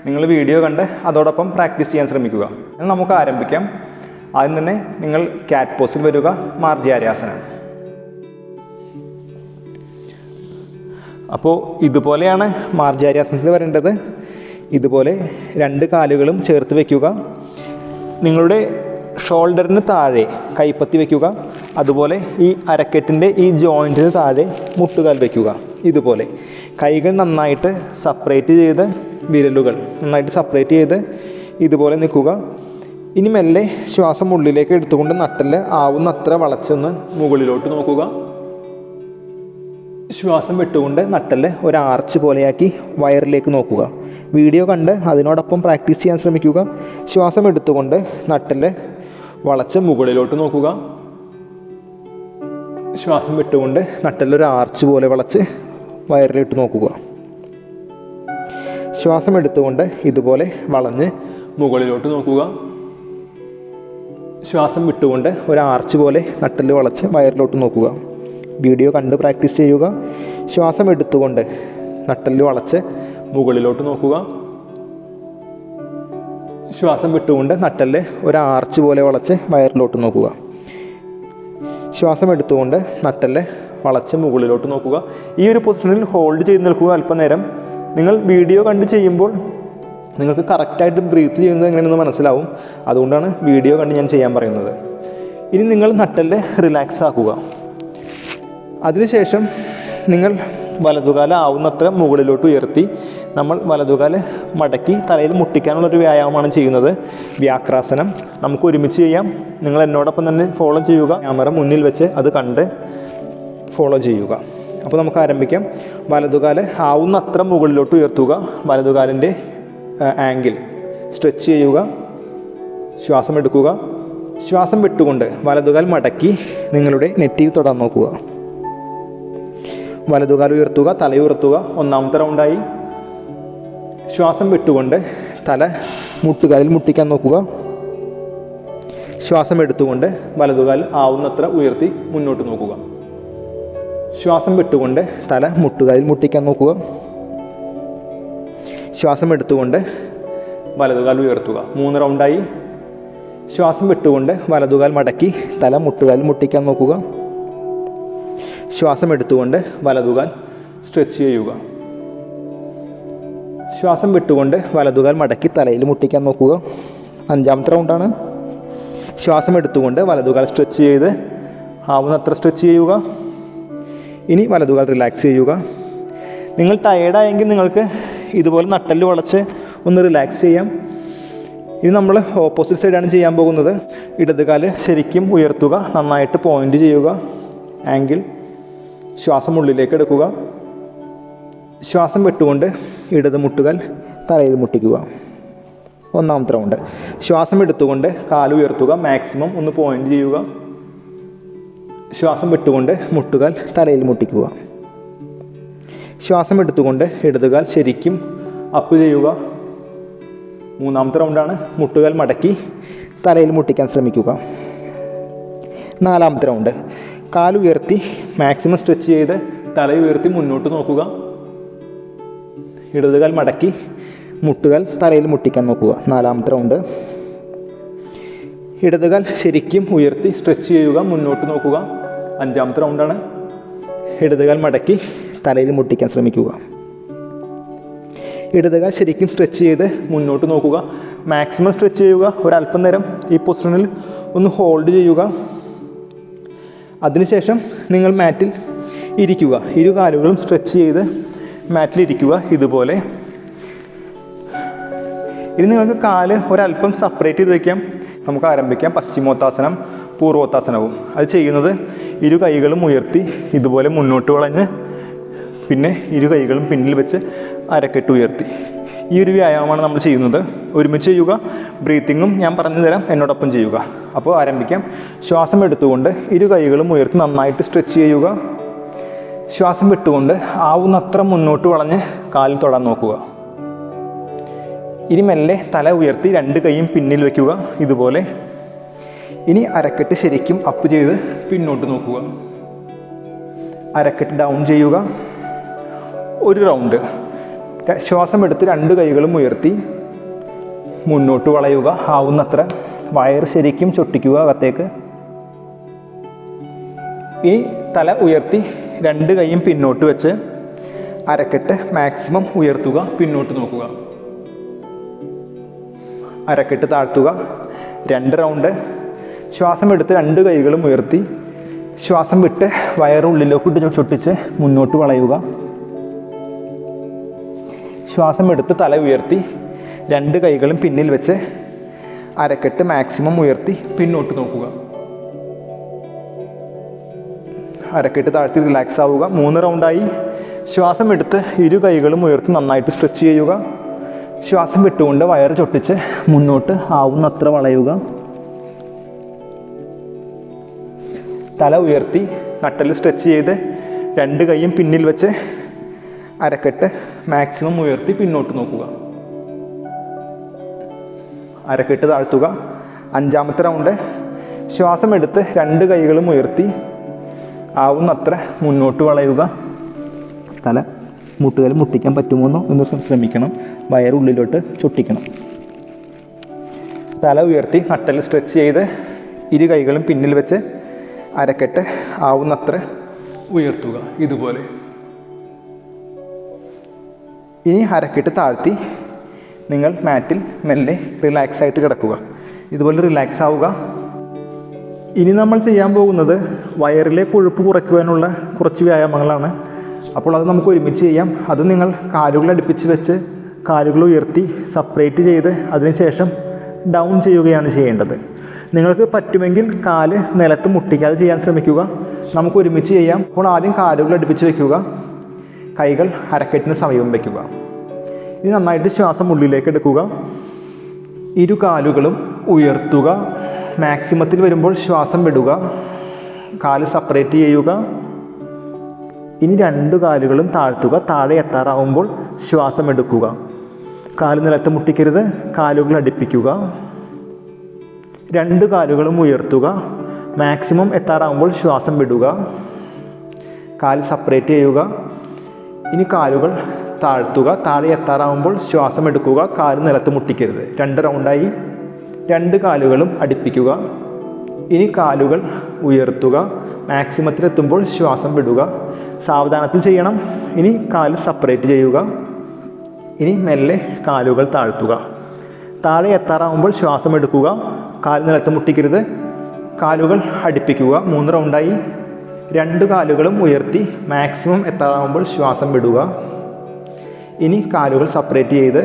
നിങ്ങൾ വീഡിയോ കണ്ട് അതോടൊപ്പം പ്രാക്ടീസ് ചെയ്യാൻ ശ്രമിക്കുക. എന്നാൽ നമുക്ക് ആരംഭിക്കാം. ആദ്യം തന്നെ നിങ്ങൾ ക്യാറ്റ് പോസിൽ വരിക, മാർജാര്യാസനം. അപ്പോൾ ഇതുപോലെയാണ് മാർജാര്യാസനത്തിൽ വരേണ്ടത്. ഇതുപോലെ 2 കാലുകളും ചേർത്ത് വയ്ക്കുക. നിങ്ങളുടെ ഷോൾഡറിന് താഴെ കൈപ്പത്തി വയ്ക്കുക. അതുപോലെ ഈ അരക്കെട്ടിൻ്റെ ഈ ജോയിൻറ്റിന് താഴെ മുട്ടുകാൽ വയ്ക്കുക. ഇതുപോലെ കൈകൾ നന്നായിട്ട് സെപ്പറേറ്റ് ചെയ്ത്, വിരലുകൾ നന്നായിട്ട് സെപ്പറേറ്റ് ചെയ്ത് ഇതുപോലെ നിൽക്കുക. ഇനി മെല്ലെ ശ്വാസം ഉള്ളിലേക്ക് എടുത്തുകൊണ്ട് നട്ടെല്ല് ആവുന്നത്ര വളച്ചൊന്ന് മുകളിലോട്ട് നോക്കുക. ശ്വാസം വിട്ടുകൊണ്ട് നട്ടെല്ല് ഒരു ആർച്ച് പോലെയാക്കി വയറിലേക്ക് നോക്കുക. വീഡിയോ കണ്ട് അതിനോടൊപ്പം പ്രാക്ടീസ് ചെയ്യാൻ ശ്രമിക്കുക. ശ്വാസം എടുത്തുകൊണ്ട് നട്ടെല്ല് വളച്ച് മുകളിലോട്ട് നോക്കുക. ശ്വാസം വിട്ടുകൊണ്ട് നട്ടെല്ലൊരു ആർച്ച് പോലെ വളച്ച് വയറിലിട്ട് നോക്കുക. ശ്വാസം എടുത്തുകൊണ്ട് ഇതുപോലെ വളഞ്ഞ് മുകളിലോട്ട് നോക്കുക. ശ്വാസം വിട്ടുകൊണ്ട് ഒരു ആർച്ച് പോലെ നട്ടെല്ല് വളച്ച് വയറിലോട്ട് നോക്കുക. വീഡിയോ കണ്ട് പ്രാക്ടീസ് ചെയ്യുക. ശ്വാസം എടുത്തുകൊണ്ട് നട്ടെല്ല് വളച്ച് മുകളിലോട്ട് നോക്കുക. ശ്വാസം വിട്ടുകൊണ്ട് നട്ടെല്ല് ഒരു ആർച്ച് പോലെ വളച്ച് വയറിലോട്ട് നോക്കുക. ശ്വാസം എടുത്തുകൊണ്ട് നട്ടെല്ല് വളച്ച് മുകളിലോട്ട് നോക്കുക. ഈ ഒരു പൊസിഷനിൽ ഹോൾഡ് ചെയ്ത് നിൽക്കുക അല്പനേരം. നിങ്ങൾ വീഡിയോ കണ്ട് ചെയ്യുമ്പോൾ നിങ്ങൾക്ക് കറക്റ്റായിട്ട് ബ്രീത്ത് ചെയ്യുന്നത് എങ്ങനെയാണെന്ന് മനസ്സിലാവും. അതുകൊണ്ടാണ് വീഡിയോ കണ്ട് ഞാൻ ചെയ്യാൻ പറയുന്നത്. ഇനി നിങ്ങൾ നട്ടെല്ല് റിലാക്സ് ആക്കുക. അതിനുശേഷം നിങ്ങൾ വലതുകാല ആവുന്നത്ര മുകളിലോട്ട് ഉയർത്തി നമ്മൾ വലതുകാല് മടക്കി തലയിൽ മുട്ടിക്കാനുള്ളൊരു വ്യായാമമാണ് ചെയ്യുന്നത്, വ്യാക്രാസനം. നമുക്ക് ഒരുമിച്ച് ചെയ്യാം. നിങ്ങൾ എന്നോടൊപ്പം തന്നെ ഫോളോ ചെയ്യുക. ക്യാമറ മുന്നിൽ വെച്ച് അത് കണ്ട് ഫോളോ ചെയ്യുക. അപ്പോൾ നമുക്ക് ആരംഭിക്കാം. വലതുകാല് ആവുന്നത്ര മുകളിലോട്ട് ഉയർത്തുക. വലതുകാലിൻ്റെ ആംഗിൾ സ്ട്രെച്ച് ചെയ്യുക. ശ്വാസം എടുക്കുക. ശ്വാസം വിട്ടുകൊണ്ട് വലതുകാൽ മടക്കി നിങ്ങളുടെ നെറ്റിയിൽ തൊടാൻ നോക്കുക. വലതുകാൽ ഉയർത്തുക, തല ഉയർത്തുക. 1ാമത്തെ റൗണ്ടായി. ശ്വാസം വിട്ടുകൊണ്ട് തല മുട്ടുകാലിൽ മുട്ടിക്കാൻ നോക്കുക. ശ്വാസം എടുത്തുകൊണ്ട് വലതുകാൽ ആവുന്നത്ര ഉയർത്തി മുന്നോട്ട് നോക്കുക. ശ്വാസം വിട്ടുകൊണ്ട് തല മുട്ടുകാലിൽ മുട്ടിക്കാൻ നോക്കുക. ശ്വാസം എടുത്തുകൊണ്ട് വലതുകാൽ ഉയർത്തുക. 3 റൗണ്ടായി. ശ്വാസം വിട്ടുകൊണ്ട് വലതുകാൽ മടക്കി തല മുട്ടുകാലിൽ മുട്ടിക്കാൻ നോക്കുക. ശ്വാസം എടുത്തുകൊണ്ട് വലതുകാൽ സ്ട്രെച്ച് ചെയ്യുക. ശ്വാസം വിട്ടുകൊണ്ട് വലതുകാൽ മടക്കി തലയിൽ മുട്ടിക്കാൻ നോക്കുക. 5ാമത്തെ റൗണ്ടാണ്. ശ്വാസം എടുത്തുകൊണ്ട് വലതുകാൽ സ്ട്രെച്ച് ചെയ്ത് ആവുന്നത്ര സ്ട്രെച്ച് ചെയ്യുക. ഇനി വലതുകാൽ റിലാക്സ് ചെയ്യുക. നിങ്ങൾ ടയേർഡായെങ്കിൽ നിങ്ങൾക്ക് ഇതുപോലെ നട്ടെല്ല് വളച്ച് ഒന്ന് റിലാക്സ് ചെയ്യാം. ഇനി നമ്മൾ ഓപ്പോസിറ്റ് സൈഡാണ് ചെയ്യാൻ പോകുന്നത്. ഇടതുകാല് ശരിക്കും ഉയർത്തുക, നന്നായിട്ട് പോയിൻ്റ് ചെയ്യുക. ആംഗിൾ. ശ്വാസം ഉള്ളിലേക്ക് എടുക്കുക. ശ്വാസം വിട്ടുകൊണ്ട് ഇടത് മുട്ടുകാൽ തലയിൽ മുട്ടിക്കുക. 1ാമത്തെ റൗണ്ട്. ശ്വാസം എടുത്തുകൊണ്ട് കാല് ഉയർത്തുക, മാക്സിമം ഒന്ന് പോയിൻ്റ് ചെയ്യുക. ശ്വാസം വിട്ടുകൊണ്ട് മുട്ടുകാൽ തലയിൽ മുട്ടിക്കുക. ശ്വാസം എടുത്തുകൊണ്ട് ഇടതുകാൽ ശരിക്കും അപ്പ് ചെയ്യുക. 3ാമത്തെ റൗണ്ടാണ്. മുട്ടുകാൽ മടക്കി തലയിൽ മുട്ടിക്കാൻ ശ്രമിക്കുക. 4ാമത്തെ റൗണ്ട്. കാലുയർത്തി മാക്സിമം സ്ട്രെച്ച് ചെയ്ത് തല ഉയർത്തി മുന്നോട്ട് നോക്കുക. ഇടതുകാൽ മടക്കി മുട്ടുകാൽ തലയിൽ മുട്ടിക്കാൻ നോക്കുക. 4ാമത്തെ റൗണ്ട്. ഇടതുകാൽ ശരിക്കും ഉയർത്തി സ്ട്രെച്ച് ചെയ്യുക, മുന്നോട്ട് നോക്കുക. 5ാമത്തെ റൗണ്ടാണ്. ഇടതുകാൽ മടക്കി തലയിൽ മുട്ടിക്കാൻ ശ്രമിക്കുക. ഇടതുകാൽ ശരിക്കും സ്ട്രെച്ച് ചെയ്ത് മുന്നോട്ട് നോക്കുക. മാക്സിമം സ്ട്രെച്ച് ചെയ്യുക. ഒരല്പം നേരം ഈ പൊസിഷനിൽ ഒന്ന് ഹോൾഡ് ചെയ്യുക. അതിനുശേഷം നിങ്ങൾ മാറ്റിൽ ഇരിക്കുക. 2 കാലുകളും സ്ട്രെച്ച് ചെയ്ത് മാറ്റിലിരിക്കുക ഇതുപോലെ. ഇനി നിങ്ങൾക്ക് കാല് ഒരല്പം സെപ്പറേറ്റ് ചെയ്ത് വയ്ക്കാം. നമുക്ക് ആരംഭിക്കാം. പശ്ചിമോത്താസനം, പൂർവോത്താസനവും. അത് ചെയ്യുന്നത് 2 കൈകളും ഉയർത്തി ഇതുപോലെ മുന്നോട്ട് വളഞ്ഞ് പിന്നെ 2 കൈകളും പിന്നിൽ വെച്ച് അരക്കെട്ട് ഉയർത്തി. ഈ ഒരു വ്യായാമമാണ് നമ്മൾ ചെയ്യുന്നത്. ഒരുമിച്ച് ചെയ്യുക. ബ്രീത്തിങ്ങും ഞാൻ പറഞ്ഞു തരാം, എന്നോടൊപ്പം ചെയ്യുക. അപ്പോൾ ആരംഭിക്കാം. ശ്വാസം എടുത്തുകൊണ്ട് 2 കൈകളും ഉയർത്തി നന്നായിട്ട് സ്ട്രെച്ച് ചെയ്യുക. ശ്വാസം വിട്ടുകൊണ്ട് ആവുന്നത്ര മുന്നോട്ട് വളഞ്ഞ് കാലിൽ തൊടാൻ നോക്കുക. ഇനി മെല്ലെ തല ഉയർത്തി 2 കൈയും പിന്നിൽ വയ്ക്കുക ഇതുപോലെ. ഇനി അരക്കെട്ട് ശരിക്കും അപ്പ് ചെയ്ത് പിന്നോട്ട് നോക്കുക. അരക്കെട്ട് ഡൗൺ ചെയ്യുക. 1 റൗണ്ട്. ശ്വാസം എടുത്ത് 2 കൈകളും ഉയർത്തി മുന്നോട്ട് വളയുക, ആവുന്നത്ര വയർ ശരിക്കും ചൊട്ടിക്കുക അകത്തേക്ക്. ഈ തല ഉയർത്തി 2 കൈയും പിന്നോട്ട് വെച്ച് അരക്കെട്ട് മാക്സിമം ഉയർത്തുക, പിന്നോട്ട് നോക്കുക. അരക്കെട്ട് താഴ്ത്തുക, 2 റൗണ്ട്. ശ്വാസം എടുത്ത് 2 കൈകളും ഉയർത്തി ശ്വാസം വിട്ട് വയറുള്ളിലേക്ക് ചൊട്ടിച്ച് മുന്നോട്ട് വളയുക. ശ്വാസം എടുത്ത് തല ഉയർത്തി 2 കൈകളും പിന്നിൽ വെച്ച് അരക്കെട്ട് മാക്സിമം ഉയർത്തി പിന്നോട്ട് നോക്കുക. അരക്കെട്ട് താഴ്ത്തി റിലാക്സ് ആവുക. 3 റൗണ്ടായി. ശ്വാസം എടുത്ത് 2 കൈകളും ഉയർത്തി നന്നായിട്ട് സ്ട്രെച്ച് ചെയ്യുക. ശ്വാസം വിട്ടുകൊണ്ട് വയറ് ചൊട്ടിച്ച് മുന്നോട്ട് ആവുന്നത്ര വളയുക. തല ഉയർത്തി നട്ടൽ സ്ട്രെച്ച് ചെയ്ത് 2 കൈയും പിന്നിൽ വെച്ച് അരക്കെട്ട് മാക്സിമം ഉയർത്തി പിന്നോട്ട് നോക്കുക. അരക്കെട്ട് താഴ്ത്തുക. 5ാമത്തെ റൗണ്ട്. ശ്വാസം എടുത്ത് 2 കൈകളും ഉയർത്തി ആവുന്നത്ര മുന്നോട്ട് വളയുക. തല മുട്ടുകൾ മുട്ടിക്കാൻ പറ്റുമോന്നോ എന്ന് ശ്രമിക്കണം. വയറുള്ളിലോട്ട് ചൊട്ടിക്കണം. തല ഉയർത്തി നട്ടൽ സ്ട്രെച്ച് ചെയ്ത് 2 കൈകളും പിന്നിൽ വെച്ച് അരക്കെട്ട് ആവുന്നത്ര ഉയർത്തുക. ഇതുപോലെ. ഇനി അരക്കെട്ട് താഴ്ത്തി നിങ്ങൾ മാറ്റിൽ മെല്ലെ റിലാക്സ് ആയിട്ട് കിടക്കുക. ഇതുപോലെ റിലാക്സ് ആവുക. ഇനി നമ്മൾ ചെയ്യാൻ പോകുന്നത് വയറിലെ കൊഴുപ്പ് കുറയ്ക്കുവാനുള്ള കുറച്ച് വ്യായാമങ്ങളാണ്. അപ്പോൾ അത് നമുക്ക് ഒരുമിച്ച് ചെയ്യാം. അത് നിങ്ങൾ കാലുകൾ അടുപ്പിച്ച് വെച്ച് കാലുകൾ ഉയർത്തി സെപ്പറേറ്റ് ചെയ്ത് അതിനുശേഷം ഡൗൺ ചെയ്യുകയാണ് ചെയ്യേണ്ടത്. നിങ്ങൾക്ക് പറ്റുമെങ്കിൽ കാല് നിലത്ത് മുട്ടിക്കാതെ ചെയ്യാൻ ശ്രമിക്കുക. നമുക്ക് ഒരുമിച്ച് ചെയ്യാം. അപ്പോൾ ആദ്യം കാലുകൾ അടുപ്പിച്ച് വയ്ക്കുക. കൈകൾ അരക്കെട്ടിന് സമീപം വയ്ക്കുക. ഇനി നന്നായിട്ട് ശ്വാസം ഉള്ളിലേക്ക് എടുക്കുക. 2 കാലുകളും ഉയർത്തുക. മാക്സിമത്തിൽ വരുമ്പോൾ ശ്വാസം വിടുക. കാല് സെപ്പറേറ്റ് ചെയ്യുക. ഇനി 2 കാലുകളും താഴ്ത്തുക. താഴെ എത്താറാവുമ്പോൾ ശ്വാസം എടുക്കുക. കാല് നിലത്ത് മുട്ടിക്കരുത്. കാലുകൾ അടുപ്പിക്കുക. 2 കാലുകളും ഉയർത്തുക. മാക്സിമം എത്താറാവുമ്പോൾ ശ്വാസം വിടുക. കാല് സെപ്പറേറ്റ് ചെയ്യുക. ഇനി കാലുകൾ താഴ്ത്തുക. താഴെ എത്താറാവുമ്പോൾ ശ്വാസം എടുക്കുക. കാല് നിലത്ത് മുട്ടിക്കരുത്. 2 റൗണ്ടായി. 2 കാലുകളും അടുപ്പിക്കുക. ഇനി കാലുകൾ ഉയർത്തുക. മാക്സിമത്തിലെത്തുമ്പോൾ ശ്വാസം വിടുക. സാവധാനത്തിൽ ചെയ്യണം. ഇനി കാല് സെപ്പറേറ്റ് ചെയ്യുക. ഇനി മെല്ലെ കാലുകൾ താഴ്ത്തുക. താഴെ എത്താറാവുമ്പോൾ ശ്വാസം എടുക്കുക. കാല് നിലത്ത് മുട്ടിക്കരുത്. കാലുകൾ അടുപ്പിക്കുക. 3 റൗണ്ടായി. 2 കാലുകളും ഉയർത്തി മാക്സിമം എത്താറാവുമ്പോൾ ശ്വാസം വിടുക. ഇനി കാലുകൾ സെപ്പറേറ്റ് ചെയ്ത്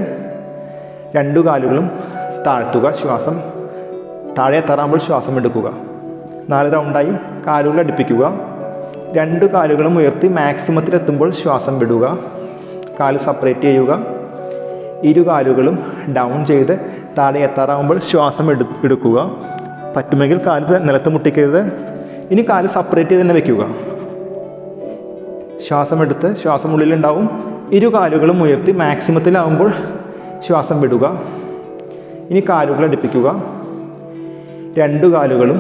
2 കാലുകളും താഴ്ത്തുക. ശ്വാസം താഴെ എത്താറാവുമ്പോൾ ശ്വാസം എടുക്കുക. 4 റൗണ്ടായി. കാലുകൾ അടുപ്പിക്കുക. 2 കാലുകളും ഉയർത്തി മാക്സിമത്തിലെത്തുമ്പോൾ ശ്വാസം വിടുക. കാല് സെപ്പറേറ്റ് ചെയ്യുക. 2 കാലുകളും ഡൗൺ ചെയ്ത് താഴെ എത്താറാവുമ്പോൾ ശ്വാസം എടുക്കുക. പറ്റുമെങ്കിൽ കാല് നിലത്ത് മുട്ടിക്കരുത്. ഇനി കാല് സെപ്പറേറ്റ് ചെയ്ത് തന്നെ വയ്ക്കുക. ശ്വാസം എടുത്ത് ശ്വാസം ഉള്ളിലുണ്ടാവും. 2 കാലുകളും ഉയർത്തി മാക്സിമത്തിലാവുമ്പോൾ ശ്വാസം വിടുക. ഇനി കാലുകൾ അടുപ്പിക്കുക. 2 കാലുകളും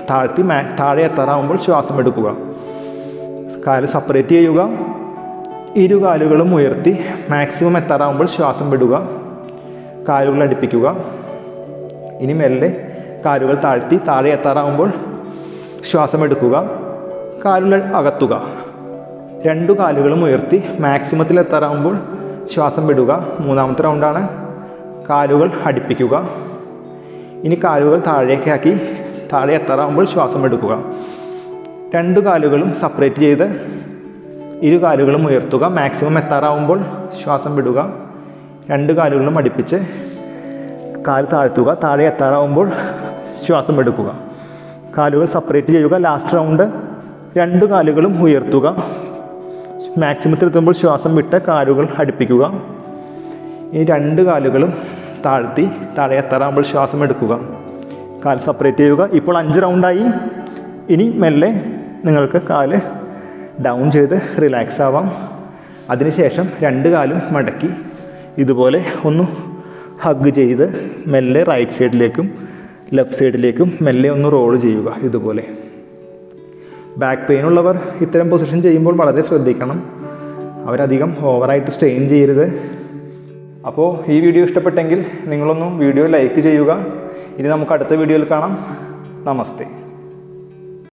താഴ്ത്തി താഴെ എത്താറാവുമ്പോൾ ശ്വാസം എടുക്കുക. കാല് സെപ്പറേറ്റ് ചെയ്യുക. 2 കാലുകളും ഉയർത്തി മാക്സിമം എത്താറാവുമ്പോൾ ശ്വാസം വിടുക. കാലുകൾ അടുപ്പിക്കുക. ഇനി മെല്ലെ കാലുകൾ താഴ്ത്തി താഴെ എത്താറാവുമ്പോൾ ശ്വാസം എടുക്കുക. കാലുകൾ അകത്തുക. 2 കാലുകളും ഉയർത്തി മാക്സിമത്തിൽ എത്താറാവുമ്പോൾ ശ്വാസം വിടുക. 3ാമത്തെ റൗണ്ടാണ്. കാലുകൾ അടുപ്പിക്കുക. ഇനി കാലുകൾ താഴേക്കാക്കി താഴെ എത്താറാവുമ്പോൾ ശ്വാസം എടുക്കുക. 2 കാലുകളും സെപ്പറേറ്റ് ചെയ്ത് 2 കാലുകളും ഉയർത്തുക. മാക്സിമം എത്താറാവുമ്പോൾ ശ്വാസം വിടുക. 2 കാലുകളും അടുപ്പിച്ച് കാല് താഴ്ത്തുക. താഴെ എത്താറാവുമ്പോൾ ശ്വാസം എടുക്കുക. കാലുകൾ സെപ്പറേറ്റ് ചെയ്യുക. Last round. 2 കാലുകളും ഉയർത്തുക. മാക്സിമത്തിൽ എത്തുമ്പോൾ ശ്വാസം വിട്ട് കാലുകൾ അടുപ്പിക്കുക. ഈ 2 കാലുകളും താഴ്ത്തി താഴെ എത്താറാവുമ്പോൾ ശ്വാസം എടുക്കുക. കാല് സെപ്പറേറ്റ് ചെയ്യുക. ഇപ്പോൾ 5 റൗണ്ടായി. ഇനി മെല്ലെ നിങ്ങൾക്ക് കാല് ഡൗൺ ചെയ്ത് റിലാക്സ് ആവാം. അതിനുശേഷം 2 കാലും മടക്കി ഇതുപോലെ ഒന്ന് ഹഗ് ചെയ്ത് മെല്ലെ റൈറ്റ് സൈഡിലേക്കും ലെഫ്റ്റ് സൈഡിലേക്കും മെല്ലെ ഒന്ന് റോൾ ചെയ്യുക. ഇതുപോലെ. ബാക്ക് പെയിൻ ഉള്ളവർ ഇത്തരം പൊസിഷൻ ചെയ്യുമ്പോൾ വളരെ ശ്രദ്ധിക്കണം. അവരധികം ഓവറായിട്ട് സ്ട്രെയിൻ ചെയ്യരുത്. അപ്പോൾ ഈ വീഡിയോ ഇഷ്ടപ്പെട്ടെങ്കിൽ നിങ്ങളൊന്ന് വീഡിയോ ലൈക്ക് ചെയ്യുക. ഇനി നമുക്ക് അടുത്ത വീഡിയോയിൽ കാണാം. നമസ്തേ.